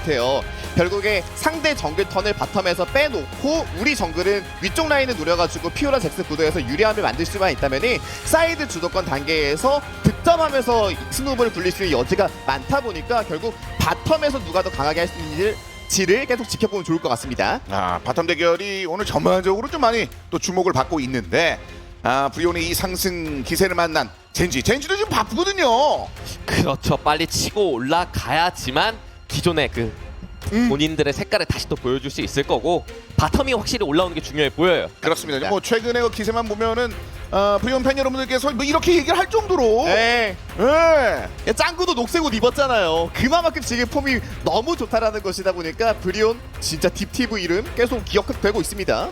같아요. 결국에 상대 정글 턴을 바텀에서 빼놓고 우리 정글은 위쪽 라인을 노려가지고 피오라 잭스 구도에서 유리함을 만들 수만 있다면은 사이드 주도권 단계에서 득점하면서 스노우볼을 굴릴 수 있는 여지가 많다 보니까 결국 바텀에서 누가 더 강하게 할 수 있는지를 계속 지켜보면 좋을 것 같습니다. 바텀 대결이 오늘 전반적으로 좀 많이 또 주목을 받고 있는데 브리온의 이 상승 기세를 만난 젠지도 지금 바쁘거든요. 그렇죠. 빨리 치고 올라가야지만 기존의 그 본인들의 색깔을 다시 또 보여줄 수 있을 거고 바텀이 확실히 올라오는 게 중요해 보여요. 그렇습니다. 네. 뭐 최근의 그 기세만 보면은 브리온 팬 여러분들께서 뭐 이렇게 얘기를 할 정도로 네. 예. 짱구도 녹색 옷 입었잖아요. 그만큼 지금 폼이 너무 좋다라는 것이다 보니까 브리온 진짜 딥티브 이름 계속 기억되고 있습니다.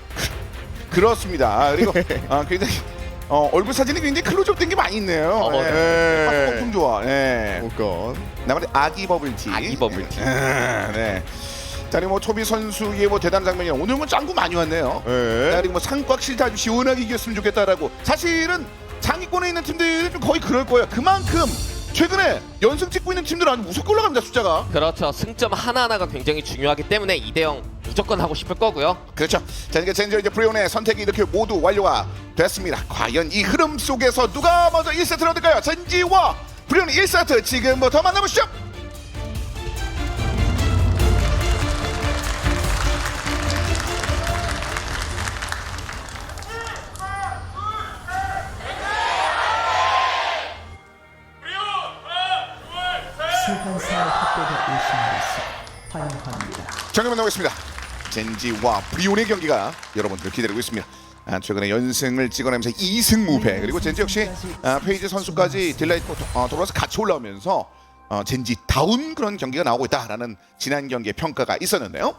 그렇습니다. 그리고 굉장히 얼굴 사진이 굉장히 클로즈업 된 게 많이 있네요. 네. 엄청 좋아. 예. 오건. 나머지 아기 버블티. 아기 버블티. 네. 자, 그리고 뭐 초비 선수의 뭐 대단한 장면이 오늘 뭐 짱구 많이 왔네요. 네. 자, 그리고 뭐 상꽉 실타 아주 시원하게 이겼으면 좋겠다라고. 사실은 상위권에 있는 팀들은 좀 거의 그럴 거예요. 그만큼 최근에 연승 찍고 있는 팀들은 아주 무섭게 올라갑니다, 숫자가. 그렇죠. 승점 하나하나가 굉장히 중요하기 때문에 2대0 무조건 하고 싶을 거고요. 그렇죠. 자, 이제 젠지 브리온의 선택이 이렇게 모두 완료가 됐습니다. 과연 이 흐름 속에서 누가 먼저 1세트를 얻을까요? 젠지와 브리온 1세트 지금부터 만나보시죠. 출판사의 협곡에 오신 것을 환영합니다. 정리만 나오겠습니다. 젠지와 브리온의 경기가 여러분들 기다리고 있습니다. 최근에 연승을 찍어내면서 2승 무패, 그리고 젠지 역시 페이지 선수까지 딜라이트 돌아서 같이 올라오면서 젠지 다운 그런 경기가 나오고 있다라는 지난 경기의 평가가 있었는데요.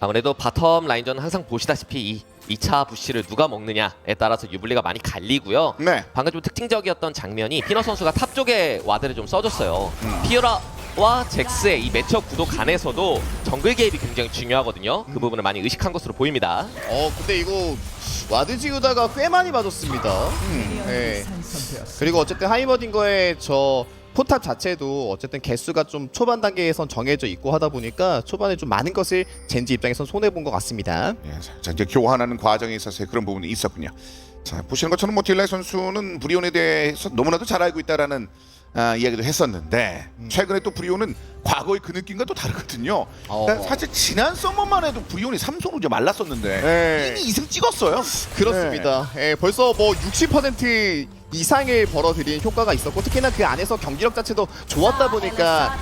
아무래도 바텀 라인전 항상 보시다시피 이 2차 부시를 누가 먹느냐에 따라서 유블리가 많이 갈리고요. 네. 방금 좀 특징적이었던 장면이 피너 선수가 탑 쪽에 와드를 좀 써줬어요. 피오라와 잭스의 이 매치업 구도 간에서도 정글 개입이 굉장히 중요하거든요. 그 부분을 많이 의식한 것으로 보입니다. 근데 이거 와드 지우다가 꽤 많이 맞았습니다. 네. 그리고 어쨌든 하이머딩거의 저 포탑 자체도 어쨌든 개수가 좀 초반 단계에선 정해져 있고 하다 보니까 초반에 좀 많은 것을 젠지 입장에선 손해본 것 같습니다. 예, 자, 이제 교환하는 과정에 있어서 그런 부분이 있었군요. 자, 보시는 것처럼 뭐 딜라이 선수는 브리온에 대해서 너무나도 잘 알고 있다라는 이야기도 했었는데 최근에 또 브리온은 과거의 그 느낌과 또 다르거든요. 그러니까 사실 지난 서머만 해도 브리온이 3성으로 이제 말랐었는데 네. 이미 2승 찍었어요. 그렇습니다. 예, 벌써 뭐 60% 이상을 벌어들인 효과가 있었고 특히나 그 안에서 경기력 자체도 좋았다 보니까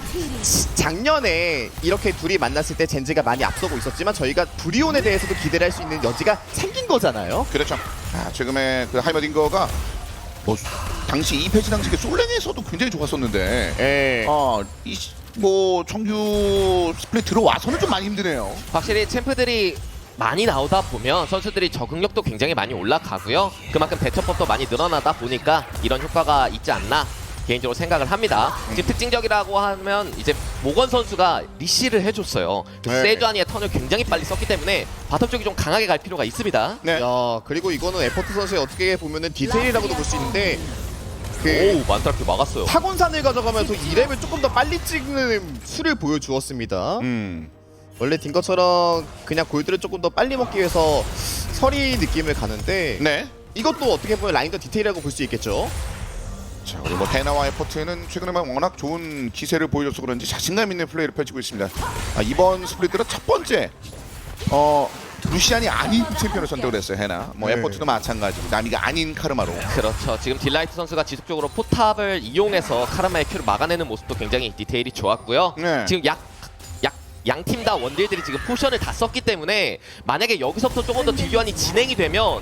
작년에 이렇게 둘이 만났을 때 젠지가 많이 앞서고 있었지만 저희가 브리온에 대해서도 기대를 할 수 있는 여지가 생긴 거잖아요. 그렇죠. 최근에 그 하이머딩거가 뭐 당시 이 페이지 당시 솔랭에서도 굉장히 좋았었는데 예. 뭐 정규 스플릿 들어와서는 좀 많이 힘드네요. 확실히 챔프들이 많이 나오다 보면 선수들이 적응력도 굉장히 많이 올라가고요. 그만큼 대처법도 많이 늘어나다 보니까 이런 효과가 있지 않나 개인적으로 생각을 합니다. 지금 특징적이라고 하면 이제 모건 선수가 리시를 해줬어요. 네. 세주아니의 턴을 굉장히 빨리 썼기 때문에 바텀 쪽이 좀 강하게 갈 필요가 있습니다. 네. 야, 그리고 이거는 에포트 선수의 어떻게 보면은 디테일이라고도 볼 수 있는데 오우 만타르크 막았어요. 타곤산을 가져가면서 2렙을 조금 더 빨리 찍는 수를 보여주었습니다. 원래 딩거처럼 그냥 골드를 조금 더 빨리 먹기 위해서 서리 느낌을 가는데 네. 이것도 어떻게 보면 라인더 디테일이라고 볼 수 있겠죠. 자, 우리 뭐 데나와 에포트는 최근에만 워낙 좋은 기세를 보여줘서 그런지 자신감 있는 플레이를 펼치고 있습니다. 이번 스플릿들은 첫 번째 루시안이 아닌 챔피언을 선택을 했어요. 해나 뭐 네. 에포트도 마찬가지고 나미가 아닌 카르마로. 그렇죠. 지금 딜라이트 선수가 지속적으로 포탑을 이용해서 카르마의 큐를 막아내는 모습도 굉장히 디테일이 좋았고요. 네. 지금 양 팀 다 원딜들이 지금 포션을 다 썼기 때문에 만약에 여기서부터 조금 더 딜교환이 진행이 되면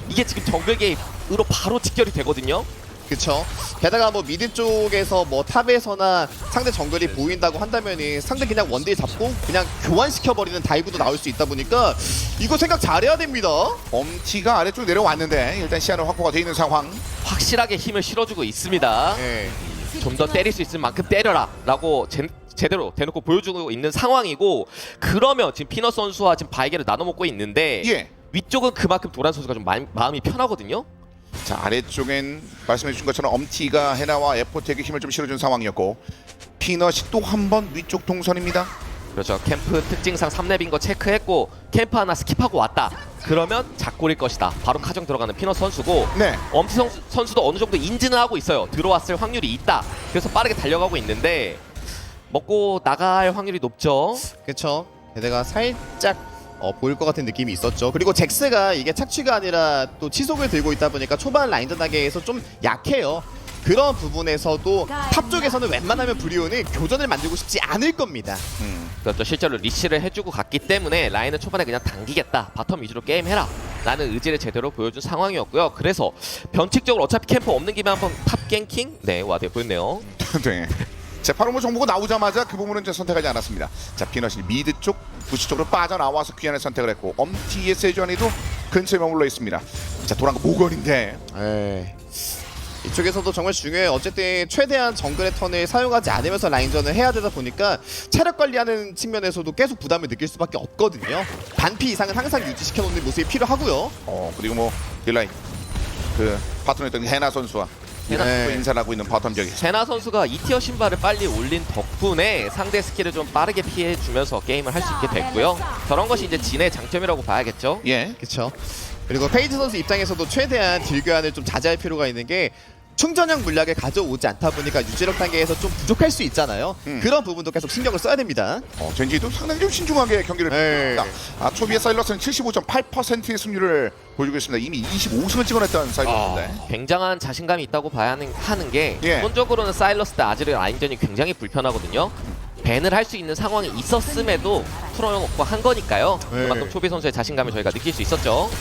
이게 지금 정글 게임으로 바로 직결이 되거든요. 그쵸. 게다가 뭐 미드 쪽에서 뭐 탑에서나 상대 정글이 보인다고 한다면은 상대 그냥 원딜 잡고 그냥 교환시켜버리는 다이브도 나올 수 있다 보니까 이거 생각 잘해야 됩니다. 엄티가 아래쪽 내려왔는데 일단 시야는 확보가 돼 있는 상황. 확실하게 힘을 실어주고 있습니다. 예. 좀 더 때릴 수 있을 만큼 때려라 라고 제대로 대놓고 보여주고 있는 상황이고, 그러면 지금 피너 선수와 지금 바이게를 나눠 먹고 있는데 예. 위쪽은 그만큼 도란 선수가 좀 마음이 편하거든요. 자, 아래쪽엔 말씀해 주신 것처럼 엄티가 헤나와 에포트에게 힘을 좀 실어준 상황이었고, 피넛이 또 한 번 위쪽 동선입니다. 그렇죠. 캠프 특징상 3렙인 거 체크했고 캠프 하나 스킵하고 왔다. 그러면 작골일 것이다. 바로 카정 들어가는 피넛 선수고 네. 엄티 선수도 어느 정도 인지는 하고 있어요. 들어왔을 확률이 있다. 그래서 빠르게 달려가고 있는데 먹고 나갈 확률이 높죠. 그쵸. 게다가 살짝 보일 것 같은 느낌이 있었죠. 그리고 잭스가 이게 착취가 아니라 또 치속을 들고 있다 보니까 초반 라인전 단계에서 좀 약해요. 그런 부분에서도 탑 쪽에서는 웬만하면 브리온은 교전을 만들고 싶지 않을 겁니다. 그렇죠. 실제로 리치를 해주고 갔기 때문에 라인을 초반에 그냥 당기겠다. 바텀 위주로 게임해라. 라는 의지를 제대로 보여준 상황이었고요. 그래서 변칙적으로 어차피 캠프 없는 김에 한번 탑 갱킹? 네, 와드 보였네요. 네. 자, 바로 뭐 정보가 나오자마자 그 부분은 이제 선택하지 않았습니다. 자, 피넛이 미드 쪽 부시 쪽으로 빠져나와서 귀환을 선택을 했고 엄티의 세주안이도 근처에 머물러 있습니다. 자, 도란 거 모건인데 이쪽에서도 정말 중요해요. 어쨌든 최대한 정글의 턴을 사용하지 않으면서 라인전을 해야 되다 보니까 체력 관리하는 측면에서도 계속 부담을 느낄 수밖에 없거든요. 반피 이상은 항상 유지시켜 놓는 모습이 필요하고요. 그리고 뭐 딜라인 그 파트너였던 해나 선수와 네. 인사를 하고 있는 바텀 지역에 세나 선수가 2티어 신발을 빨리 올린 덕분에 상대 스킬을 좀 빠르게 피해주면서 게임을 할 수 있게 됐고요. 저런 것이 이제 진의 장점이라고 봐야겠죠. 예. 그렇죠. 그리고 페이지 선수 입장에서도 최대한 딜 교환을 좀 자제할 필요가 있는 게 충전형 물약을 가져오지 않다 보니까 유지력 단계에서 좀 부족할 수 있잖아요. 그런 부분도 계속 신경을 써야 됩니다. 젠지도 상당히 좀 신중하게 경기를 네. 펼쳤습니다. 초비의 사일러스는 75.8%의 승률을 보여주고 있습니다. 이미 25승을 찍어냈던 사일러스인데 굉장한 자신감이 있다고 봐야 하는 게 예. 기본적으로는 사일러스 대 아즈르 라인전이 굉장히 불편하거든요. 밴을 할 수 있는 상황이 있었음에도 풀어놓고 한 거니까요. 네. 그만큼 초비 선수의 자신감을 저희가 느낄 수 있었죠.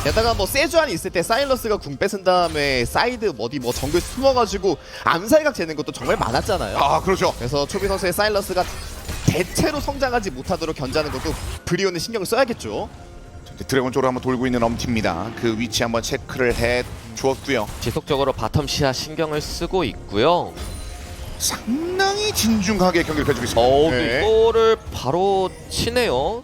게다가 뭐 세주안이 있을 때 사일러스가 궁 뺏은 다음에 사이드 어디 뭐 정글 숨어가지고 암살각 재는 것도 정말 많았잖아요. 그렇죠. 그래서 초비 선수의 사일러스가 대체로 성장하지 못하도록 견제하는 것도 브리온은 신경을 써야겠죠. 드래곤 쪽으로 한번 돌고 있는 엄티입니다. 그 위치 한번 체크를 해 주었고요. 지속적으로 바텀 시야 신경을 쓰고 있고요. 상당히 진중하게 경기를 펼치고 있습니다. 네. 이거를 바로 치네요.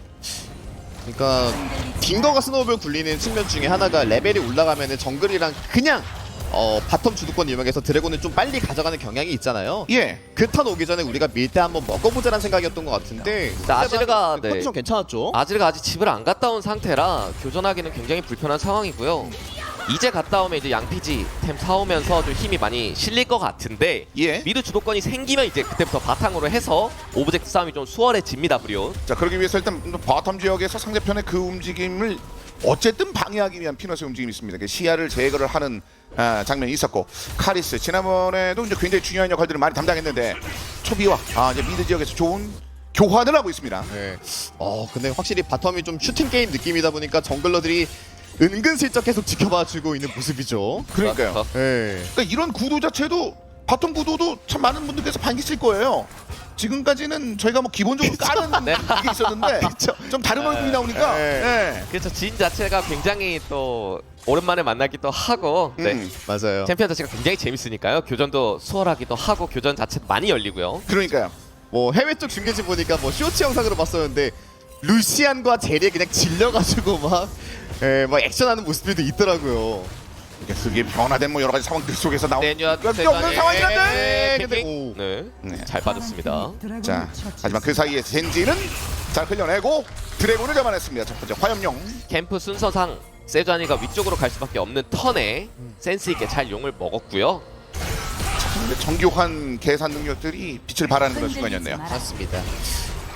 그러니까 딩거가 스노우볼 굴리는 측면 중에 하나가 레벨이 올라가면은 정글이랑 그냥 바텀 주도권 이용해서 드래곤을 좀 빨리 가져가는 경향이 있잖아요. 예. 그 턴 오기 전에 우리가 밀 때 한번 먹어보자는 생각이었던 것 같은데 아즈르가 네. 컨디션 괜찮았죠? 아즈르가 아직 집을 안 갔다 온 상태라 교전하기는 굉장히 불편한 상황이고요. 이제 갔다 오면 이제 양피지 템 사오면서 좀 힘이 많이 실릴 것 같은데 예. 미드 주도권이 생기면 이제 그때부터 바탕으로 해서 오브젝트 싸움이 좀 수월해집니다. 브리온. 자, 그러기 위해서 일단 바텀 지역에서 상대편의 그 움직임을 어쨌든 방해하기 위한 피넛의 움직임이 있습니다. 그 시야를 제거를 하는 장면이 있었고 카리스 지난번에도 이제 굉장히 중요한 역할들을 많이 담당했는데 초비와 이제 미드 지역에서 좋은 교환을 하고 있습니다. 네. 근데 확실히 바텀이 좀 슈팅 게임 느낌이다 보니까 정글러들이 은근슬쩍 계속 지켜봐주고 있는 모습이죠. 그러니까요. 네. 그러니까 이런 구도 자체도 바텀 구도도 참 많은 분들께서 반기실 거예요. 지금까지는 저희가 뭐 기본적으로 까는 네. 게 있었는데 좀 다른 얼굴이 나오니까 네. 네. 그래서 진 자체가 굉장히 또 오랜만에 만나기도 하고 네. 맞아요. 챔피언 자체가 굉장히 재밌으니까요. 교전도 수월하기도 하고 교전 자체도 많이 열리고요. 그러니까요. 뭐 해외 쪽 중계진 보니까 뭐 쇼츠 영상으로 봤었는데 루시안과 제리에 그냥 질려가지고 막 액션하는 모습들도 있더라고요. 그게 변화된 뭐 여러 가지 상황들 속에서 나온 내년 몇개 없는 상황이란데. 근데 오. 네. 잘 빠졌습니다. 자, 하지만 그 사이에 젠지는 잘 흘려내고 드래곤을 잡아냈습니다. 첫 번째 화염용. 캠프 순서상 세주아니가 위쪽으로 갈 수밖에 없는 턴에 센스 있게 잘 용을 먹었고요. 근데 정교한 계산 능력들이 빛을 발하는 그런 순간이었네요. 맞습니다.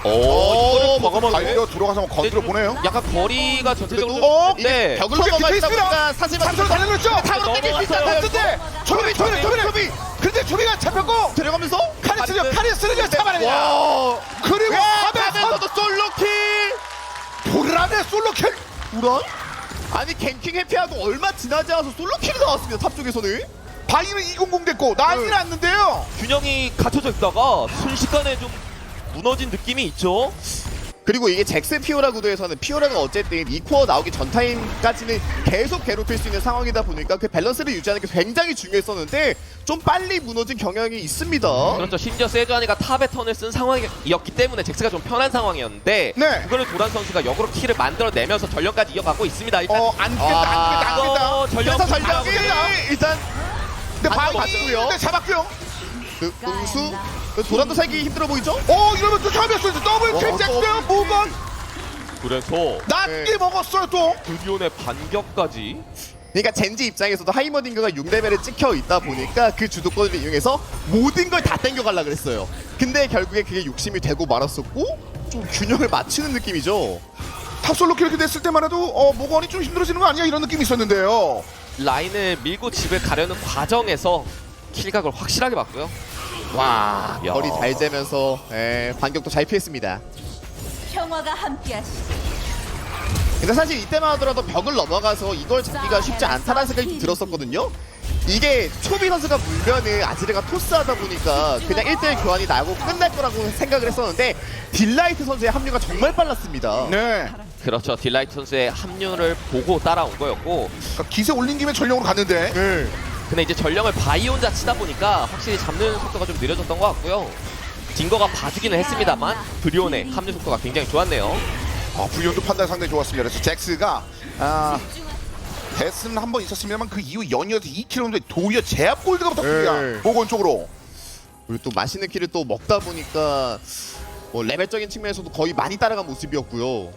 이거를 과감하게 달려 들어가서 한번 건드려 보네요. 약간 거리가 전체적으로 그래도 네. 벽을 그렇게 넘어가 있다 있습니다. 보니까 사실은 상처로 달려들었죠. 타고 땡길 수 있다. 넘어갔어요. 근데 초비. 근데 초비가 잡혔고 들어가면서 카리스를 잡아냅니다. 와. 그리고 하면서도 솔로킬. 도란의 솔로킬. 우란? 아니 갱킹 해피하고 얼마 지나지 않아서 솔로킬이 나왔습니다. 탑 쪽에서는. 바이는 200 됐고 난리는 않는데요. 균형이 갖춰져 있다가 순식간에 좀 무너진 느낌이 있죠. 그리고 이게 잭스 피오라 구도에서는 피오라가 어쨌든 이 코어 나오기 전 타임까지는 계속 괴롭힐 수 있는 상황이다 보니까 그 밸런스를 유지하는 게 굉장히 중요했었는데 좀 빨리 무너진 경향이 있습니다. 그렇죠. 심지어 세주아니가 탑에 턴을 쓴 상황이었기 때문에 잭스가 좀 편한 상황이었는데 네. 그거를 도란 선수가 역으로 킬을 만들어내면서 전령까지 이어가고 있습니다. 일단 안 깼다. 전령 그래서 전략이 일단 근데 안 바이 맞고요. 근데 잡았고요. 그 응수 도란도 살기 힘들어 보이죠? 이러면 또 잡혔어요. 더블 킬 잭스 모건 그래서 낮게 먹었어요 또. 브리온의 반격까지. 그러니까 젠지 입장에서도 하이머딩거가 6레벨에 찍혀 있다 보니까 그 주도권을 이용해서 모든 걸 다 땡겨가려고 그랬어요. 근데 결국에 그게 욕심이 되고 말았었고 좀 균형을 맞추는 느낌이죠. 탑솔로 이렇게 됐을 때만 해도 모건이 좀 힘들어지는 거 아니야 이런 느낌이 있었는데요. 라인을 밀고 집을 가려는 과정에서 킬각을 확실하게 봤고요. 와 야. 거리 잘 재면서 반격도 잘 피했습니다. 평화가 함께하시길. 근데 사실 이때만 하더라도 벽을 넘어가서 이걸 잡기가 쉽지 않다는 생각이 들었었거든요. 이게 초비 선수가 물면은 아지르가 토스하다 보니까 그냥 1대1 교환이 나고 끝날 거라고 생각을 했었는데 딜라이트 선수의 합류가 정말 빨랐습니다. 네. 그렇죠. 딜라이트 선수의 합류를 보고 따라온 거였고, 그러니까 기세 올린 김에 전령으로 갔는데. 네. 근데 이제 전령을 바이 혼자 치다 보니까 확실히 잡는 속도가 좀 느려졌던 것 같고요. 딩거가 봐주기는 했습니다만 브리온의 합류 속도가 굉장히 좋았네요. 브리온도 판단 상당히 좋았습니다. 그래서 잭스가 데스는 한 번 있었습니다만 그 이후 연이어서 2km인데 도리어 제압 골드가 붙었습니다. 네. 모건 쪽으로. 그리고 또 맛있는 키를 또 먹다 보니까 뭐 레벨적인 측면에서도 거의 많이 따라간 모습이었고요.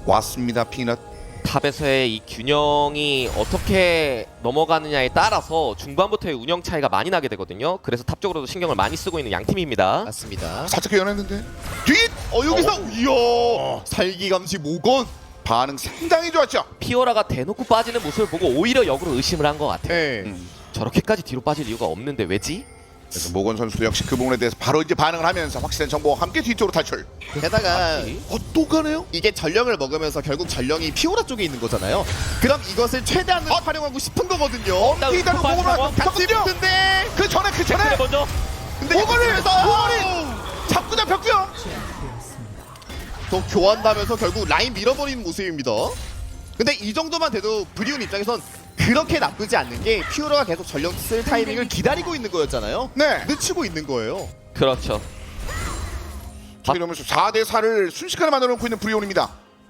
왔습니다 피넛. 탑에서의 이 균형이 어떻게 넘어가느냐에 따라서 중반부터의 운영 차이가 많이 나게 되거든요. 그래서 탑 쪽으로도 신경을 많이 쓰고 있는 양 팀입니다. 맞습니다. 살짝 연했는데 뒷 여기서 이야 살기 감시 모건. 반응 상당히 좋았죠. 피오라가 대놓고 빠지는 모습을 보고 오히려 역으로 의심을 한 것 같아요. 네. 저렇게까지 뒤로 빠질 이유가 없는데 왜지? 그래서 모건 선수도 역시 그 부분에 대해서 바로 이제 반응을 하면서 확실한 정보와 함께 뒤쪽으로 탈출. 게다가 또 가네요? 이게 전령을 먹으면서 결국 전령이 피오라 쪽에 있는 거잖아요. 그럼 이것을 최대한으로 활용하고 싶은 거거든요. 일단은 모건을 같이 붙었거든요. 붙는데 그 전에 먼저 근데 모건을 여기서 잡고 잡혔고요. 또 교환하면서 결국 라인 밀어버리는 모습입니다. 근데 이 정도만 돼도 브리온 입장에선 그렇게 나쁘지 않는 게 피오라가 계속 전령 쓸 타이밍을 기다리고 있는 거였잖아요. 네. 늦추고 있는 거예요. 그렇죠. 이러면서 4대 4를 순식간에 만들어 놓고 있는 브리온입니다.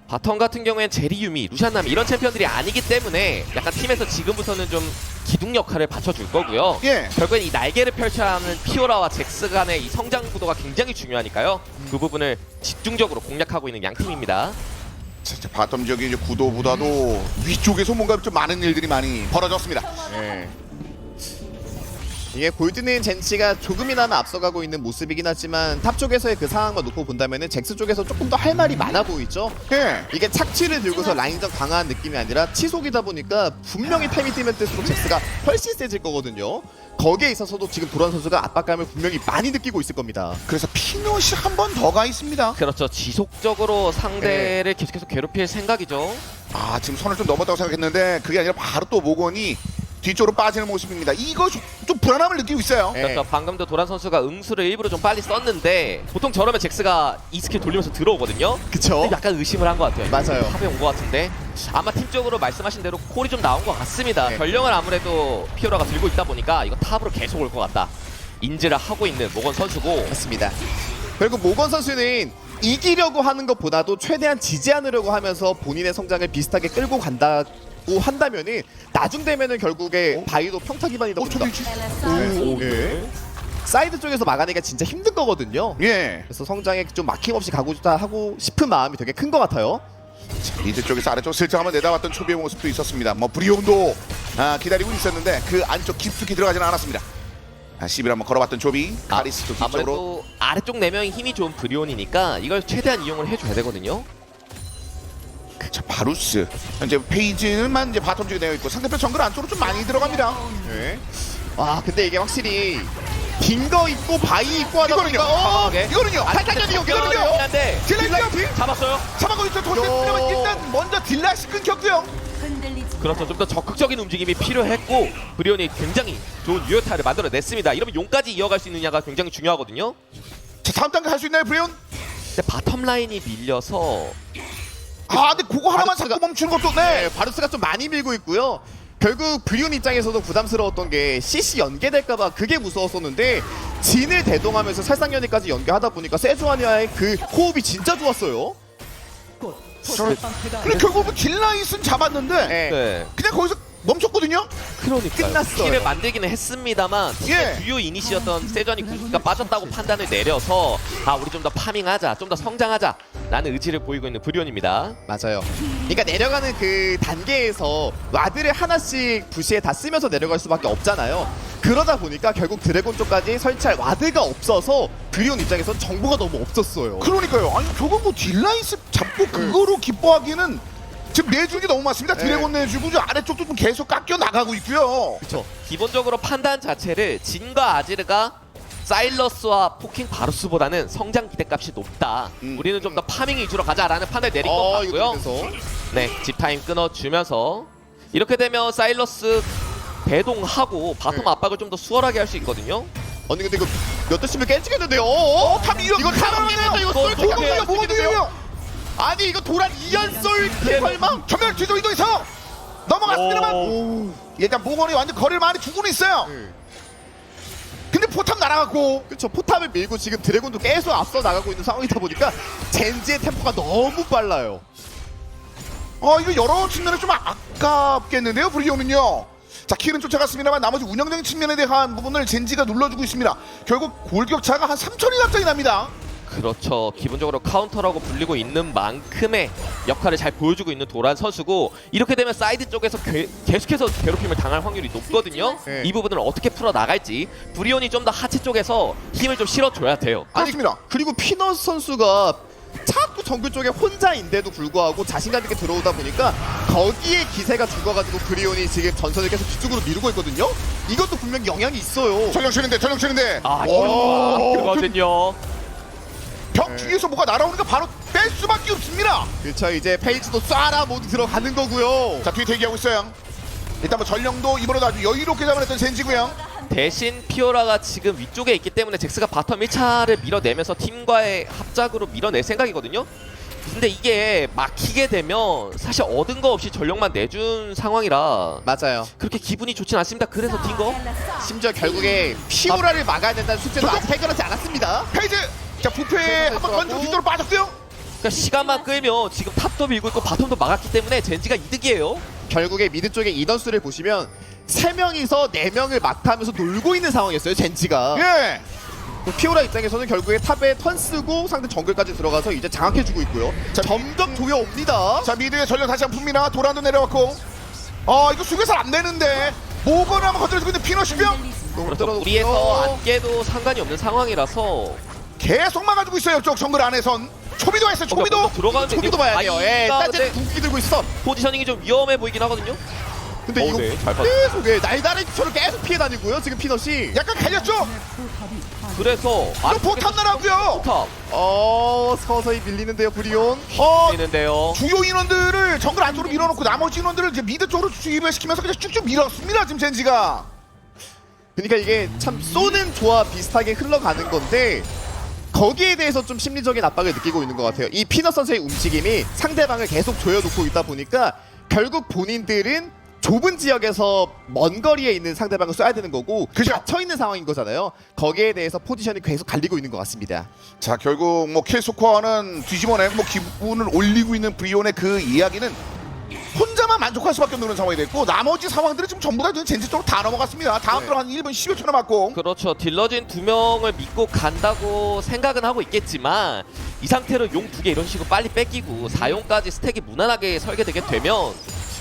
바텀 같은 경우엔 제리유미, 루시안나미 이런 챔피언들이 아니기 때문에 약간 팀에서 지금부터는 좀 기둥 역할을 받쳐줄 거고요. 예. 결국엔 이 날개를 펼쳐야 하는 피오라와 잭스 간의 이 성장 구도가 굉장히 중요하니까요. 그 부분을 집중적으로 공략하고 있는 양 팀입니다. 진짜 바텀 지역의 이제 구도보다도 위쪽에서 뭔가 좀 많은 일들이 많이 벌어졌습니다. 네. 이게 골드는 젠치가 조금이나마 앞서가고 있는 모습이긴 하지만 탑 쪽에서의 그 상황만 놓고 본다면은 잭스 쪽에서 조금 더 할 말이 많아 보이죠. 예. 이게 착취를 들고서 라인전 강화한 느낌이 아니라 치속이다 보니까 분명히 타이밍 뛰면 뜰수록 잭스가 훨씬 세질 거거든요. 거기에 있어서도 지금 도란 선수가 압박감을 분명히 많이 느끼고 있을 겁니다. 그래서 피넛이 한 번 더 가 있습니다. 그렇죠. 지속적으로 상대를 계속해서 괴롭힐 생각이죠. 지금 선을 좀 넘었다고 생각했는데 그게 아니라 바로 또 모건이 뒤쪽으로 빠지는 모습입니다. 이거 좀 불안함을 느끼고 있어요. 네. 그렇죠. 방금도 도란 선수가 응수를 일부러 좀 빨리 썼는데 보통 저러면 잭스가 이 스킬 돌리면서 들어오거든요. 그쵸? 근데 약간 의심을 한 것 같아요. 맞아요. 탑에 온 것 같은데 아마 팀적으로 말씀하신 대로 콜이 좀 나온 것 같습니다. 네. 전령을 아무래도 피오라가 들고 있다 보니까 이거 탑으로 계속 올 것 같다. 인지를 하고 있는 모건 선수고 맞습니다. 결국 모건 선수는 이기려고 하는 것보다도 최대한 지지 않으려고 하면서 본인의 성장을 비슷하게 끌고 간다고 한다면은 나중 되면은 결국에 바이도 평타 기반이다 보니까 예. 사이드 쪽에서 막아내기가 진짜 힘든 거거든요. 예. 그래서 성장에 좀 막힘없이 가고자 하고 싶은 마음이 되게 큰 것 같아요. 이제 쪽에서 아래쪽 슬쩍 한번 내다봤던 초비의 모습도 있었습니다. 뭐 브리온도 기다리고 있었는데 그 안쪽 깊숙이 들어가지는 않았습니다. 11 한번 걸어봤던 초비. 카리스도 뒤쪽으로. 아무래도 아래쪽 4명이 힘이 좋은 브리온이니까 이걸 최대한 이용을 해줘야 되거든요. 자, 바루스. 현재 페이지만 이제 바텀 쪽에 되어 있고 상대편 정글 안쪽으로 좀 많이 들어갑니다. 네. 와 근데 이게 확실히 딩거 있고 바이 있고 하다 이거는요. 보니까 이거는요. 탈탈전이 이거는요. 한데 딜라이트 잡았어요. 잡아고 있죠. 돌렸으면 일단 먼저 딜라시 끊겼고요. 흔들리지. 그렇죠. 좀 더 적극적인 움직임이 필요했고 브리온이 굉장히 좋은 유효타를 만들어냈습니다. 이러면 용까지 이어갈 수 있느냐가 굉장히 중요하거든요. 자, 다음 단계 할 수 있나요, 브리온? 근데 바텀 라인이 밀려서 근데 그거 하나만 바루스가- 자꾸 멈추는 것도 네, 바루스가 좀 많이 밀고 있고요. 결국 브리온 입장에서도 부담스러웠던 게 CC 연계될까봐 그게 무서웠었는데 진을 대동하면서 살상연애까지 연계하다 보니까 세주아니아의 그 호흡이 진짜 좋았어요. 곧 토스 방패가 그래 결국은 딜라이스는 잡았는데 네. 네. 그냥 거기서 멈췄거든요. 그러니까 끝났어요. 팀을 만들기는 했습니다만 팀의 예. 주요 이니시였던 세전이 궁극기가 빠졌다고 판단을 내려서 우리 좀 더 파밍하자, 좀 더 성장하자 라는 의지를 보이고 있는 브리온입니다. 맞아요. 그러니까 내려가는 그 단계에서 와드를 하나씩 부시에 다 쓰면서 내려갈 수밖에 없잖아요. 그러다 보니까 결국 드래곤 쪽까지 설치할 와드가 없어서 브리온 입장에선 정보가 너무 없었어요. 그러니까요. 아니 저거 뭐 딜라이스 잡고 그거로 기뻐하기는 지금 내주는 게 너무 많습니다. 네. 드래곤 내주고 저 아래쪽도 좀 계속 깎여 나가고 있고요. 그렇죠. 기본적으로 판단 자체를 진과 아지르가 사일러스와 포킹 바루스보다는 성장 기대값이 높다. 우리는 좀 더 파밍 위주로 가자라는 판단을 내린 것 이거 같고요. 그래서 네, 집타임 끊어주면서 이렇게 되면 사일러스 배동하고 바텀 네. 압박을 좀 더 수월하게 할 수 있거든요. 언니 근데 이거 몇 대씩면 깨지겠는데요? 탑 이거 이거 탑이네요. 이거 쏠 뭐가 피가 뭐가 돼요? 아니 이거 도란 2연 쏠 설마? 전면 뒤로 이동해서 넘어갔습니다만 오. 일단 모건이 완전 거리를 많이 두고는 있어요. 근데 포탑 날아갔고 그렇죠. 포탑을 밀고 지금 드래곤도 계속 앞서 나가고 있는 상황이다 보니까 젠지의 템포가 너무 빨라요. 이거 여러 측면에 좀 아깝겠는데요. 브리온은요. 자 킬은 쫓아갔습니다만 나머지 운영적인 측면에 대한 부분을 젠지가 눌러주고 있습니다. 결국 골격차가 한 3천이 갑자기 납니다. 그렇죠. 기본적으로 카운터라고 불리고 있는 만큼의 역할을 잘 보여주고 있는 도란 선수고 이렇게 되면 사이드 쪽에서 계속해서 괴롭힘을 당할 확률이 높거든요. 네. 이 부분을 어떻게 풀어나갈지 브리온이 좀 더 하체 쪽에서 힘을 좀 실어줘야 돼요. 그렇습니다. 그리고 피넛 선수가 자꾸 정글 쪽에 혼자인데도 불구하고 자신감 있게 들어오다 보니까 거기에 기세가 죽어가지고 브리온이 지금 전선을 계속 뒤쪽으로 미루고 있거든요. 이것도 분명히 영향이 있어요. 전령 치는데 이거 그거든요. 벽 뒤에서 뭐가 날아오니까 바로 뺄 수밖에 없습니다. 그렇죠. 이제 페이지도 쏴라 모두 들어가는 거고요. 자 뒤에 대기하고 있어요. 일단 뭐 전령도 이번에도 아주 여유롭게 잡아냈던 젠지고요. 대신 피오라가 지금 위쪽에 있기 때문에 잭스가 바텀 1차를 밀어내면서 팀과의 합작으로 밀어낼 생각이거든요. 근데 이게 막히게 되면 사실 얻은 거 없이 전력만 내준 상황이라 맞아요. 그렇게 기분이 좋진 않습니다. 그래서 뛴 거. 심지어 결국에 피오라를 막아야 된다는 숙제도 아직 해결하지 않았습니다. 페이즈 자 부패 한번 던지고 뒤로 빠졌고요. 그러니까 시간만 끌면 지금 탑도 밀고 있고 바텀도 막았기 때문에 젠지가 이득이에요. 결국에 미드 쪽에 인원수를 보시면 3명이서 4명을 막타하면서 놀고 있는 상황이었어요. 젠지가. 예. 피오라 입장에서는 결국에 탑에 턴 쓰고 상대 정글까지 들어가서 이제 장악해주고 있고요. 자, 점점 조여옵니다. 자 미드에 전령 다시 한번 풉니다. 도란도 내려왔고. 이거 수비해서 안 되는데 모건을 한번 건드려주고 있는 피너시병 그래서 무리해서 안 깨도 상관이 없는 상황이라서 계속 막아주고 있어요. 이쪽 정글 안에선 초비도 했어요. 초비도. 들어가는데 초비도 봐야 돼요. 예, 딴지 근데 궁극기 들고 있어. 포지셔닝이 좀 위험해 보이긴 하거든요. 근데 이거 네, 잘 봤어. 계속 날다리처럼 계속 피해 다니고요. 지금 피넛이. 약간 갈렸죠. 그래서 또 포탑 날아오고요. 포탑 서서히 밀리는데요, 브리온. 있는데요. 주요 인원들을 정글 안쪽으로 밀어놓고 나머지 인원들을 이제 미드 쪽으로 주입시키면서 그냥 쭉쭉 밀었습니다. 지금 젠지가. 그러니까 이게 참 쏘는 조합 비슷하게 흘러가는 건데 거기에 대해서 좀 심리적인 압박을 느끼고 있는 것 같아요. 이 피넛 선수의 움직임이 상대방을 계속 조여놓고 있다 보니까 결국 본인들은 좁은 지역에서 먼 거리에 있는 상대방을 쏴야 되는 거고 그죠? 갇혀있는 상황인 거잖아요. 거기에 대해서 포지션이 계속 갈리고 있는 것 같습니다. 자 결국 뭐 킬 스코어는 뒤집어내고 뭐 기분을 올리고 있는 브리온의 그 이야기는 혼자만 만족할 수밖에 없는 상황이 됐고 나머지 상황들은 지금 전부 다 젠지 쪽으로 다 넘어갔습니다. 다음 들어 한 1분 10여 초 남았고. 그렇죠. 딜러진 2명을 믿고 간다고 생각은 하고 있겠지만 이 상태로 용 2개 이런 식으로 빨리 뺏기고 4용까지 스택이 무난하게 설계되게 되면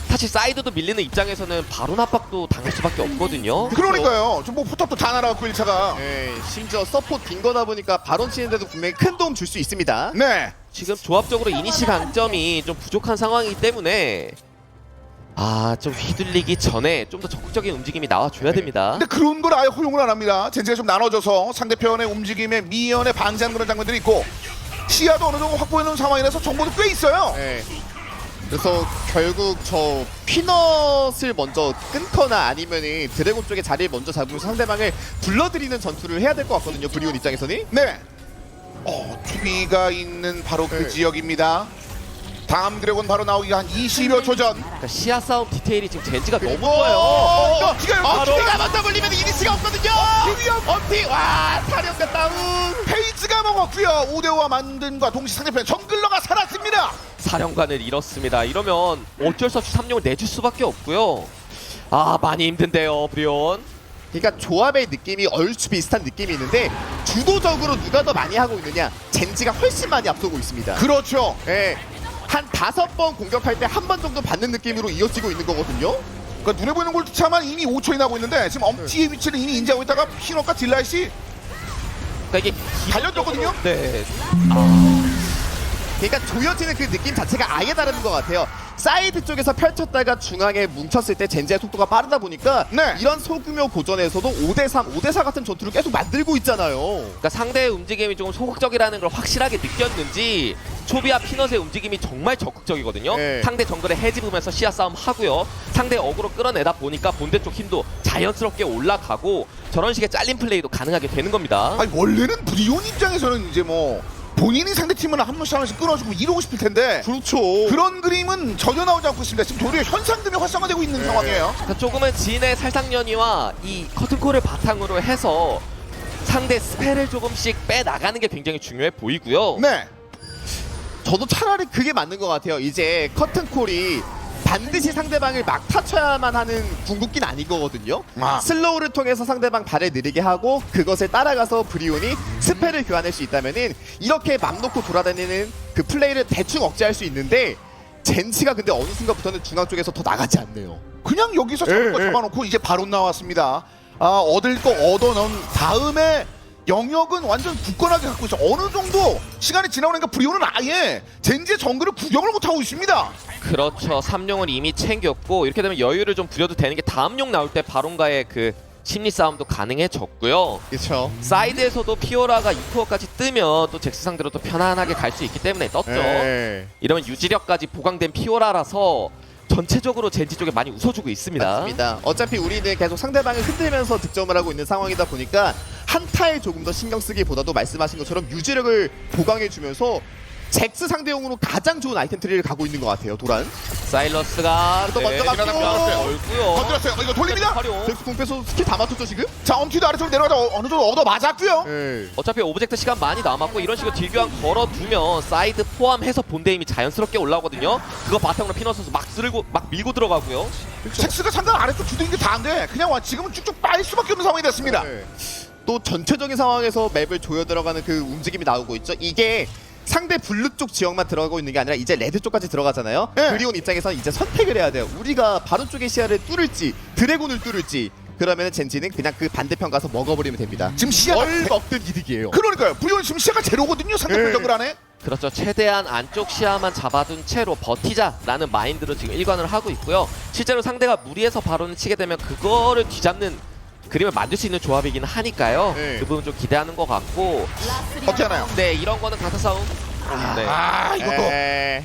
사실 사이드도 밀리는 입장에서는 바론 압박도 당할 수밖에 없거든요. 그러니까요. 지금 뭐 포탑도 다 날아갔고 1차가. 네, 심지어 서포트 빈 거다 보니까 바론 치는데도 분명히 큰 도움 줄 수 있습니다. 네. 지금 조합적으로 이니시 강점이 좀 부족한 상황이기 때문에 좀 휘둘리기 전에 좀 더 적극적인 움직임이 나와줘야 됩니다. 근데 그런 걸 아예 허용을 안 합니다. 젠지가 좀 나눠져서 상대편의 움직임에 미연에 방지하는 그런 장면들이 있고 시야도 어느 정도 확보해놓은 상황이라서 정보도 꽤 있어요. 네. 그래서 결국 저 피넛을 먼저 끊거나 아니면은 드래곤 쪽에 자리를 먼저 잡으면서 상대방을 불러들이는 전투를 해야 될 것 같거든요. 브리온 입장에서는. 네. 투비가 있는 바로 그 네. 지역입니다. 다음 드래곤 바로 나오기가 한 20여 초 전. 그러니까 시야 싸움 디테일이 지금 젠지가 너무 그리고 좋아요. 피가 먼저 물리면 이니시가 없거든요. 어피 와 사령가 다운. 페이지가 먹었고요. 5대5와 만든과 동시 상대편 정글러가 살았습니다. 사령관을 잃었습니다. 이러면 어쩔 수 없이 3용을 내줄 수밖에 없고요. 아 많이 힘든데요 브리온. 그러니까 조합의 느낌이 얼추 비슷한 느낌이 있는데 주도적으로 누가 더 많이 하고 있느냐, 젠지가 훨씬 많이 앞서고 있습니다. 그렇죠. 예, 한 5번 공격할 때 한 번 정도 받는 느낌으로 이어지고 있는 거거든요. 그러니까 눈에 보이는 골드차만 이미 5초이 나고 있는데 지금 엄지의 위치를 이미 인지하고 있다가 피노과 딜라이시 그러니까 이게 달렸거든요. 네. 그러니까 조여지는 그 느낌 자체가 아예 다른 것 같아요. 사이드 쪽에서 펼쳤다가 중앙에 뭉쳤을 때 젠지의 속도가 빠르다 보니까 네. 이런 소규모 고전에서도 5대3, 5대4 같은 전투를 계속 만들고 있잖아요. 그러니까 상대의 움직임이 조금 소극적이라는 걸 확실하게 느꼈는지 초비와 피넛의 움직임이 정말 적극적이거든요. 네. 상대 정글에 해집으면서 시야 싸움 하고요. 상대 어그로 끌어내다 보니까 본대 쪽 힘도 자연스럽게 올라가고 저런 식의 잘린 플레이도 가능하게 되는 겁니다. 아니 원래는 브리온 입장에서는 이제 뭐 본인이 상대팀을 한 번씩 하나씩 끌어주고 이러고 싶을 텐데 그렇죠. 그런 그림은 전혀 나오지 않고 있습니다. 지금 도리어 현상금이 활성화되고 있는 상황이에요. 그러니까 조금은 진의 살상연이와 이 커튼콜을 바탕으로 해서 상대 스펠을 조금씩 빼나가는 게 굉장히 중요해 보이고요. 네. 저도 차라리 그게 맞는 것 같아요. 이제 커튼콜이 반드시 상대방을 막 타쳐야만 하는 궁극기는 아닌 거거든요. 아. 슬로우를 통해서 상대방 발을 느리게 하고 그것을 따라가서 브리온이 스펠을 교환할 수 있다면은 이렇게 맘 놓고 돌아다니는 그 플레이를 대충 억제할 수 있는데 젠지가 근데 어느 순간부터는 중앙 쪽에서 더 나가지 않네요. 그냥 여기서 잡을 거 잡아놓고 이제 바로 나왔습니다. 아, 얻을 거 얻어놓은 다음에 영역은 완전 굳건하게 갖고 있어. 어느 정도 시간이 지나오니까 브리온은 아예 젠지의 정글을 구경을 못하고 있습니다. 그렇죠. 3용을 이미 챙겼고 이렇게 되면 여유를 좀 부려도 되는 게 다음 용 나올 때 바론과의 그 심리 싸움도 가능해졌고요. 그렇죠. 사이드에서도 피오라가 2코어까지 뜨면 또 잭스 상대로 또 편안하게 갈 수 있기 때문에 떴죠. 네. 이러면 유지력까지 보강된 피오라라서 전체적으로 젠지 쪽에 많이 웃어주고 있습니다. 맞습니다. 어차피 우리는 계속 상대방을 흔들면서 득점을 하고 있는 상황이다 보니까 한타에 조금 더 신경 쓰기보다도 말씀하신 것처럼 유지력을 보강해주면서 잭스 상대용으로 가장 좋은 아이템 트리를 가고 있는 것 같아요. 도란. 사일러스가 또 먼저 갔고. 얼고요. 건드렸어요. 이거 돌립니다. 활용. 잭스 공패서 스킬 다 맞췄죠 지금? 자, 엄티도 아래쪽으로 내려가다 어느 정도 얻어 맞았고요. 네. 어차피 오브젝트 시간 많이 남았고 이런 식으로 딜교환 걸어두면 사이드 포함해서 본대 힘이 자연스럽게 올라오거든요. 그거 바탕으로 피넛 선수 막 쓸고 막 밀고 들어가고요. 잭스가 상당 아래쪽 주도인 게 다인데 그냥 지금은 쭉쭉 빠질 수밖에 없는 상황이 됐습니다. 네. 또 전체적인 상황에서 맵을 조여 들어가는 그 움직임이 나오고 있죠. 이게 상대 블루 쪽 지역만 들어가고 있는 게 아니라 이제 레드 쪽까지 들어가잖아요. 네. 브리온 입장에서는 이제 선택을 해야 돼요. 우리가 바론 쪽의 시야를 뚫을지 드래곤을 뚫을지. 그러면 젠지는 그냥 그 반대편 가서 먹어버리면 됩니다. 지금 시야가 뭘 먹든 이득이에요. 그러니까요. 브리온 지금 시야가 제로거든요. 상대편 네. 정글 안에. 그렇죠. 최대한 안쪽 시야만 잡아둔 채로 버티자라는 마인드로 지금 일관을 하고 있고요. 실제로 상대가 무리해서 바론을 치게 되면 그거를 뒤잡는 그림을 만들 수 있는 조합이긴 하니까요. 네. 그 부분 좀 기대하는 것 같고. 어떻게 하나요? 네, 이런 거는 강타 싸움. 네. 아, 이것도 에이.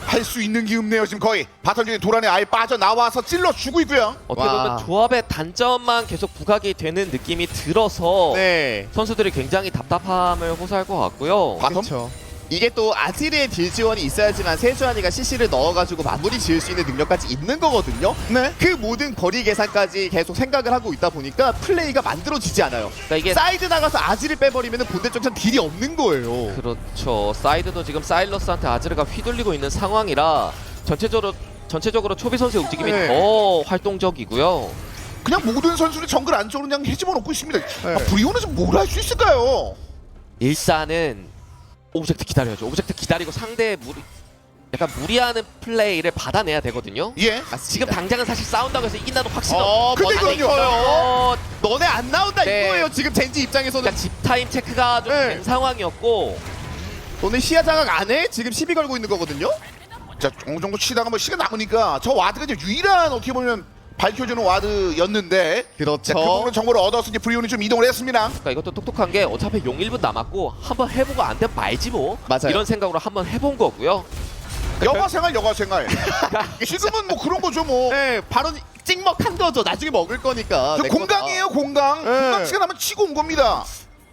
할 수 있는 게 없네요. 지금 거의 바텀 중에 도란에 아예 빠져나와서 찔러주고 있고요. 어떻게 와. 보면 조합의 단점만 계속 부각이 되는 느낌이 들어서 네. 선수들이 굉장히 답답함을 호소할 것 같고요. 바텀? 그렇죠. 이게 또 아지르의 딜 지원이 있어야지만 세주안이가 CC를 넣어가지고 마무리 지을 수 있는 능력까지 있는 거거든요. 네. 그 모든 거리 계산까지 계속 생각을 하고 있다 보니까 플레이가 만들어지지 않아요. 그러니까 이게 사이드 나가서 아지를 빼버리면 본대 쪽에선 딜이 없는 거예요. 그렇죠. 사이드도 지금 사일러스한테 아즈르가 휘둘리고 있는 상황이라 전체적으로 초비 선수의 움직임이 네. 더 활동적이고요. 그냥 모든 선수를 정글 안쪽으로 그냥 해집어 놓고 있습니다. 네. 아, 브리온은 지금 뭘 할 수 있을까요? 일단은 오브젝트 기다려야죠. 오브젝트 기다리고 상대의 약간 무리하는 플레이를 받아내야 되거든요. 예. 지금 당장은 사실 싸운다고 해서 이긴다는 확신은 근데 아니, 이거는요. 너네 안 나온다 네. 이거예요. 지금 젠지 입장에서는. 그러니까 집 타임 체크가 좀 네. 된 상황이었고 너네 시야 장악 안 해? 지금 시비 걸고 있는 거거든요. 자, 어느 정도 치다가 뭐 시간 남으니까 저 와드가 이제 유일한 어떻게 보면 밝혀주는 와드였는데 그렇죠. 자, 그 부분은 정보를 얻어서 이제 브리온이 좀 이동을 했습니다. 그러니까 이것도 똑똑한 게 어차피 용 1분 남았고 한번 해보고 안 되면 말지 뭐. 맞아요. 이런 생각으로 한번 해본 거고요. 여가 생활. 지금은 뭐 그런 거죠 뭐. 네, 바로 찍먹한 거죠. 나중에 먹을 거니까. 저 내 거다. 공강이에요, 공강. 네. 공강 시간 하면 치고 온 겁니다.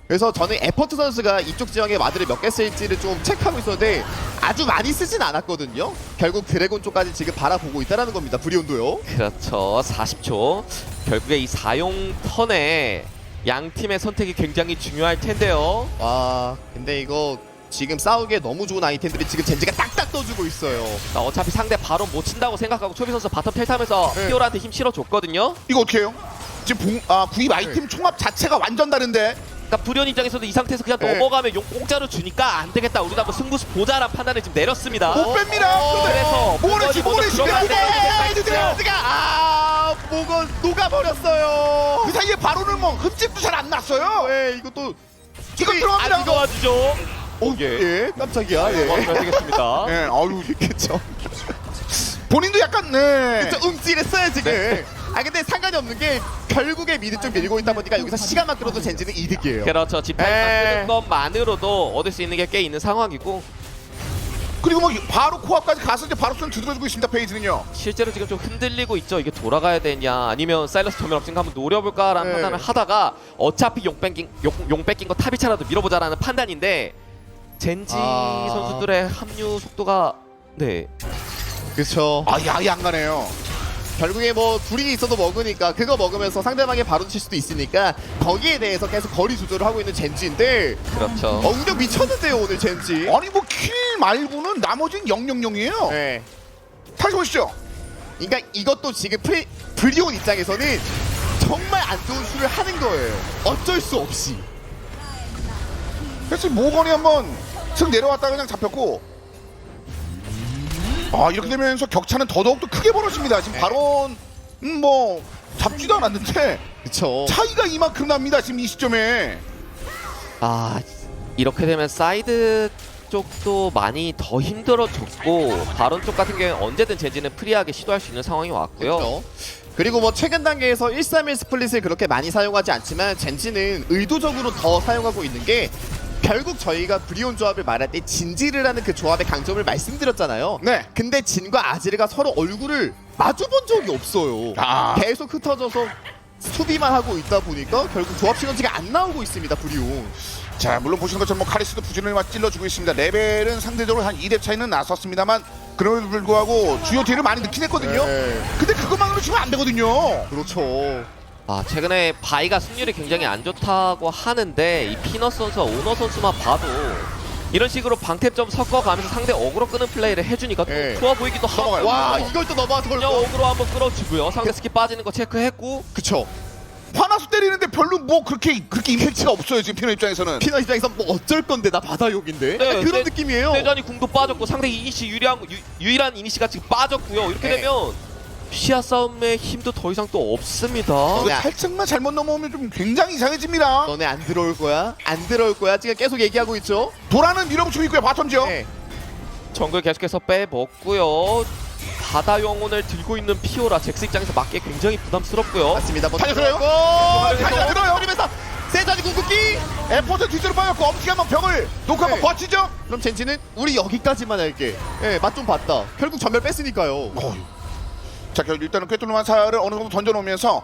그래서 저는 에퍼트 선수가 이쪽 지역에 와드를 몇 개 쓸지를 좀 체크하고 있었는데 아주 많이 쓰진 않았거든요. 결국 드래곤 쪽까지 지금 바라보고 있다는 겁니다. 브리온도요. 그렇죠. 40초. 결국에 이 4용 턴에 양 팀의 선택이 굉장히 중요할 텐데요. 와, 근데 이거 지금 싸우기에 너무 좋은 아이템들이 지금 젠지가 딱딱 떠주고 있어요. 자, 어차피 상대 바로 못 친다고 생각하고 초비 선수 바텀 텔 타면서 네. 피오라한테 힘 실어줬거든요. 이거 어떻게 해요? 지금 구입 아이템 총합 자체가 완전 다른데. 그러니까 불현 입장에서도 이 상태에서 그냥 네. 넘어가면 용 공짜로 주니까 안 되겠다. 우리도 한번 승부수 보자라는 판단을 지금 내렸습니다. 못 뺍니다. 그래서 모래시 모래시 들어가야 돼. 젠지가 뭐가 녹아버렸어요. 그 사이에 바로는 뭐 흠집도 잘 안 났어요. 네, 이것도 이거 들어갑니다. 이거 와주죠. 예, 깜짝이야. 예. 도와줘야 되겠습니다. 예, 아유 그쵸. 본인도 약간 네. 그쵸, 움찔했어요 지금. 아 근데 상관이 없는 게 결국에 미드 쪽 밀고 있다 보니까 여기서 시간만 끌어도 젠지는 이득이에요. 그렇죠. 지팡이만 쓰는 것만으로도 얻을 수 있는 게 꽤 있는 상황이고 그리고 뭐 바로 코앞까지 가서 이제 바로 손 두드려주고 있습니다. 페이지는요. 실제로 지금 좀 흔들리고 있죠. 이게 돌아가야 되냐 아니면 사일러스 전면 없으니까 한번 노려볼까라는 네. 판단을 하다가 어차피 용 뺏긴 거 탑이차라도 밀어보자라는 판단인데 젠지 선수들의 합류 속도가 네 그쵸. 아예 안 가네요. 결국에 뭐 둘이 있어도 먹으니까 그거 먹으면서 상대방의 바로 칠 수도 있으니까 거기에 대해서 계속 거리 조절을 하고 있는 젠지인데 그렇죠. 운영 미쳤는데요 오늘 젠지. 아니 뭐 킬 말고는 나머지는 000이에요. 네. 다시 보시죠. 그러니까 이것도 지금 브리온 입장에서는 정말 안 좋은 수를 하는 거예요. 어쩔 수 없이. 그래서 모건이 한번 승 내려왔다가 그냥 잡혔고 이렇게 되면서 격차는 더더욱더 크게 벌어집니다. 지금 바론 뭐 잡지도 않았는데 그쵸. 차이가 이만큼 납니다. 지금 이 시점에. 아 이렇게 되면 사이드 쪽도 많이 더 힘들어졌고 바론 쪽 같은 경우에 언제든 젠지는 프리하게 시도할 수 있는 상황이 왔고요. 그렇죠. 그리고 뭐 최근 단계에서 131 스플릿을 그렇게 많이 사용하지 않지만 젠지는 의도적으로 더 사용하고 있는 게 결국 저희가 브리온 조합을 말할 때 진지를 하는 그 조합의 강점을 말씀드렸잖아요. 네. 근데 진과 아지르가 서로 얼굴을 마주본 적이 없어요. 계속 흩어져서 수비만 하고 있다 보니까 결국 조합 시너지가 안 나오고 있습니다. 브리온. 자 물론 보시는 것처럼 뭐 카리스도 부지런히 막 찔러주고 있습니다. 레벨은 상대적으로 한 2렙 차이는 나섰습니다만 그럼에도 불구하고 주요 딜을 많이 넣긴 했거든요. 네. 근데 그것만으로 치면 안 되거든요. 그렇죠. 아 최근에 바이가 승률이 굉장히 안 좋다고 하는데 이 피넛 선수와 오너 선수만 봐도 이런 식으로 방템 좀 섞어가면서 상대 어그로 끄는 플레이를 해주니까 또 네. 좋아 보이기도 하고 넘어가요. 와 이걸 또 넘어와서 그냥 걸고. 어그로 한번 끌어주고요. 상대 스킵 빠지는 거 체크했고 그쵸. 화나서 때리는데 별로 뭐 그렇게 임팩트가 없어요. 지금 피너 입장에서는. 피너 입장에서 뭐 어쩔 건데 나 바다욕인데. 네, 그런 네. 느낌이에요. 세전이 궁도 빠졌고 상대 이니시 유일한 이니시가 지금 빠졌고요. 이렇게 네. 되면 시야 싸움의 힘도 더 이상 또 없습니다. 이거 야. 살짝만 잘못 넘어오면 좀 굉장히 이상해집니다. 너네 안 들어올 거야? 안 들어올 거야? 지금 계속 얘기하고 있죠. 도라는 밀어붙이고 있고요. 바텀죠. 네. 정글 계속해서 빼먹고요. 바다 영혼을 들고 있는 피오라 잭스 입장에서 맞기 굉장히 부담스럽고요. 맞습니다. 먼저 달려들어요. 들어갔고, 달려들어요. 그러면서 세자니 궁극기. 에포트 뒤로 빠졌고 엄지가 한번 벽을 놓고 한번 네. 버티죠. 그럼 젠지는 우리 여기까지만 할게. 예, 맛 좀 봤다. 결국 전멸 뺐으니까요. 자, 일단은 꿰뚫는 화살을 어느 정도 던져놓으면서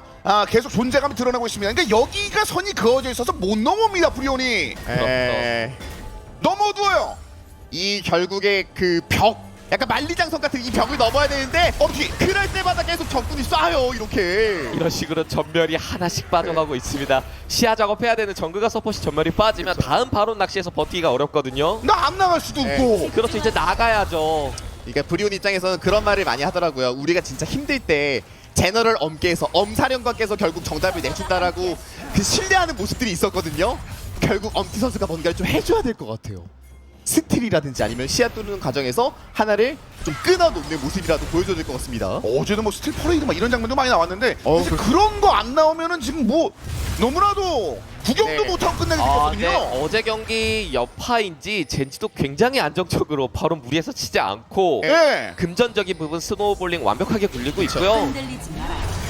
계속 존재감이 드러나고 있습니다. 그러니까 여기가 선이 그어져 있어서 못 넘어옵니다. 브리온이 에. 너무 어두워요. 이 결국에 그 벽, 약간 만리장성 같은 이 벽을 넘어야 되는데 어떻게? 그럴 때마다 계속 적군이 쏴요. 이렇게. 이런 식으로 전멸이 하나씩 빠져가고 있습니다. 시야 작업해야 되는 정글과 서폿이 전멸이 빠지면 다음 바론 낚시에서 버티기가 어렵거든요. 나 안 나갈 수도 네. 없고. 그렇죠. 이제 나가야죠. 그러니까 브리온 입장에서는 그런 말을 많이 하더라고요. 우리가 진짜 힘들 때 제너럴 엄께서 엄사령관께서 결국 정답을 내준다라고 그 신뢰하는 모습들이 있었거든요. 결국 엄티 선수가 뭔가를 좀 해줘야 될 것 같아요. 스틸이라든지 아니면 시야 뚫는 과정에서 하나를 좀 끊어놓는 모습이라도 보여줘야 될 것 같습니다. 어제도 뭐 스틸 퍼레이드 막 이런 장면도 많이 나왔는데 어, 사실 그런 거 안 나오면은 지금 뭐 너무나도 구경도 네. 못하고 끝내게 네, 생겼거든요. 어제 경기 여파인지 젠지도 굉장히 안정적으로 바로 무리해서 치지 않고 네. 금전적인 부분 스노우볼링 완벽하게 굴리고 있고요. 흔들리지 마라.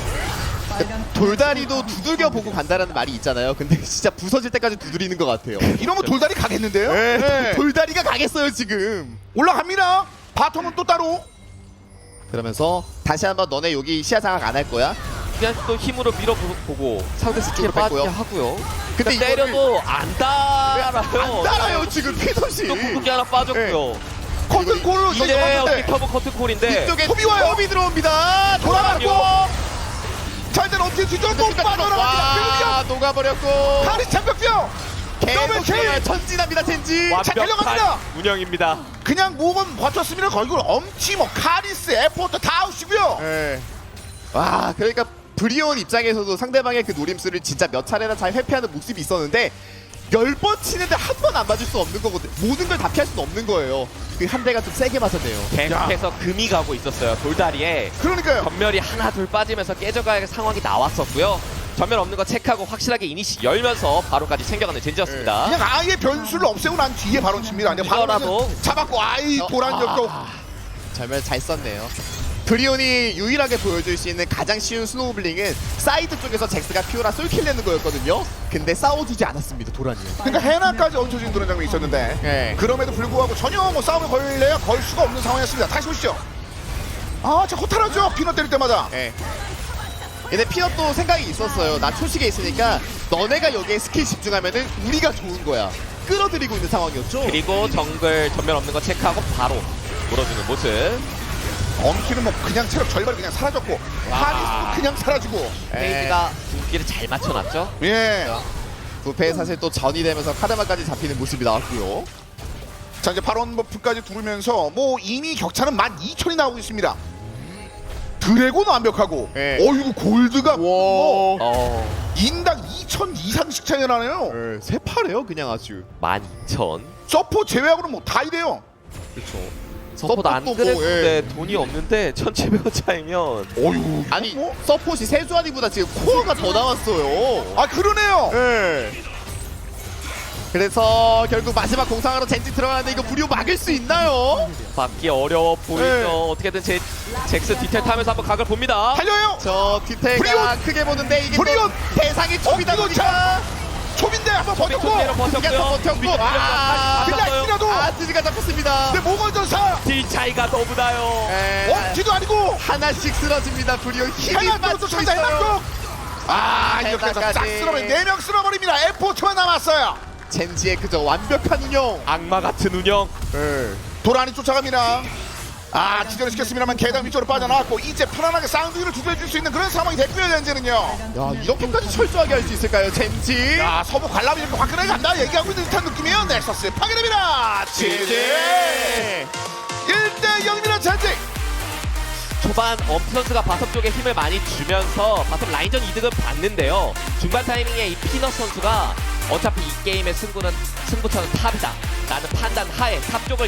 돌다리도 두들겨 보고 간다라는 말이 있잖아요. 근데 진짜 부서질 때까지 두드리는 것 같아요. 이러면 돌다리 가겠는데요? 네. 네. 돌다리가 가겠어요 지금. 올라갑니다. 바텀은 또 따로. 그러면서 다시 한번 너네 여기 시야 장악 안 할 거야? 그냥 또 힘으로 밀어보고 상대 스킬에 이쪽으로 빠지게 뺐고요. 하고요. 근데 근데 때려도 안 달아요. 안 따라요 지금 피넛이. 또 궁극기 하나 빠졌고요. 커튼 골로 이제 어떻게 켜본 커튼콜인데 이쪽에 톱이 와요. 톱이 들어옵니다. 돌아가고. 자 일단 어떻게 뒤쪽 또 빠져나갑니다. 와 녹아버렸고 카리 참벽죠. 더블 킬! 전진합니다 젠지. 자, 달려갑니다. 운영입니다. 그냥 목은 버텼습니다. 거기 엄치 뭐 카리스, 에포트 다 아웃이고요. 네. 와 그러니까 브리온 입장에서도 상대방의 그 노림수를 진짜 몇 차례나 잘 회피하는 모습이 있었는데 10번 치는데 한 번 안 맞을 수 없는 거거든요. 모든 걸 다 피할 수는 없는 거예요. 그 한 대가 좀 세게 맞았네요. 계속해서 금이 가고 있었어요. 돌다리에 그러니까요. 전멸이 하나 둘 빠지면서 깨져갈 상황이 나왔었고요. 전멸 없는 거 체크하고 확실하게 이니시 열면서 바로까지 챙겨가는 젠지였습니다. 그냥 아예 변수를 없애고 난 뒤에 바로 칩니다. 근데 이거라도. 바로 잡았고 아이 도란적도 전멸 잘 썼네요. 브리온이 유일하게 보여줄 수 있는 가장 쉬운 스노우블링은 사이드 쪽에서 잭스가 피오라 쏠킬 내는 거였거든요. 근데 싸워주지 않았습니다 도란이. 그러니까 해나까지 얹혀진 그런 장면이 있었는데 네. 그럼에도 불구하고 전혀 뭐 싸움에 걸려야 걸 수가 없는 상황이었습니다. 다시 보시죠. 아, 저 허탈하죠. 피넛 때릴 때마다. 예. 근데 피넛도 생각이 있었어요. 나 초식에 있으니까 너네가 여기에 스킬 집중하면은 우리가 좋은 거야. 끌어들이고 있는 상황이었죠. 그리고 정글 전멸 없는 거 체크하고 바로 물어주는 모습. 엄키는 뭐 그냥 체력 절반이 그냥 사라졌고 하리스도 그냥 사라지고. 페이지가 두기를 잘 맞춰놨죠. 예. 부패에 사실 또 전이 되면서 카르마까지 잡히는 모습이 나왔고요. 자, 이제 발언 버프까지 두르면서 뭐 이미 격차는 12,000이 나오고 있습니다. 드래곤 완벽하고 예. 어이구 골드가 뭐 어, 인당 2,000 이상씩 차이가 나네요. 예, 새파래요 그냥 아주. 12,000. 서포 제외하고는 뭐 다 이래요. 서포트 안 서포트도 그래도 뭐, 예. 네, 돈이 없는데 1,700원 차이면 어이구 이거 아니 뭐? 서폿이 세주아리보다 지금 코어가 더 나왔어요. 아 그러네요. 예. 그래서 결국 마지막 공상으로 젠지 들어가는데 이거 무료 막을 수 있나요? 막기 어려워 보이죠. 네. 어떻게든 잭스 디테일 타면서 한번 각을 봅니다. 달려요. 저 디테일가 브리온! 크게 보는데 이게 브리온! 또 대상이 좁이다 이거 보니까 초빈데 한번 버텼고 초빈대로 그냥 버텼고요. 버텼고 아 그냥 이라도 아트지가 잡혔습니다. 근데 모건전사 딜 차이가 너무 나요. 예, 원티도 아니고 하나씩 쓰러집니다. 브리온 힘이 해나도 빠지고 상자 있어요. 해나도 이렇게 해서 싹 해나까지. 쓸어버린 4명 쓸어버립니다. 에포트만 남았어요. 젠지의 그저 완벽한 운영. 악마 같은 운영. 도란이 쫓아갑니다. 기절을 시켰습니다만 계단 위쪽으로 빠져나왔고 이제 편안하게 쌍둥이를 두드려줄 수 있는 그런 상황이 됐고요. 현재는요. 야 이렇게까지 철저하게 할 수 있을까요, 젠지? 야, 서부 관람이 이렇게 화끈하게 간다 얘기하고 있는 듯한 느낌이에요. 넥서스 파괴됩니다. 지지 1대 0입니다. 젠지. 초반 엄피 선수가 바텀 쪽에 힘을 많이 주면서 바텀 라인전 이득은 봤는데요. 중반 타이밍에 이 피넛 선수가 어차피 이 게임의 승부처는 탑이다 라는 판단 하에 탑 쪽을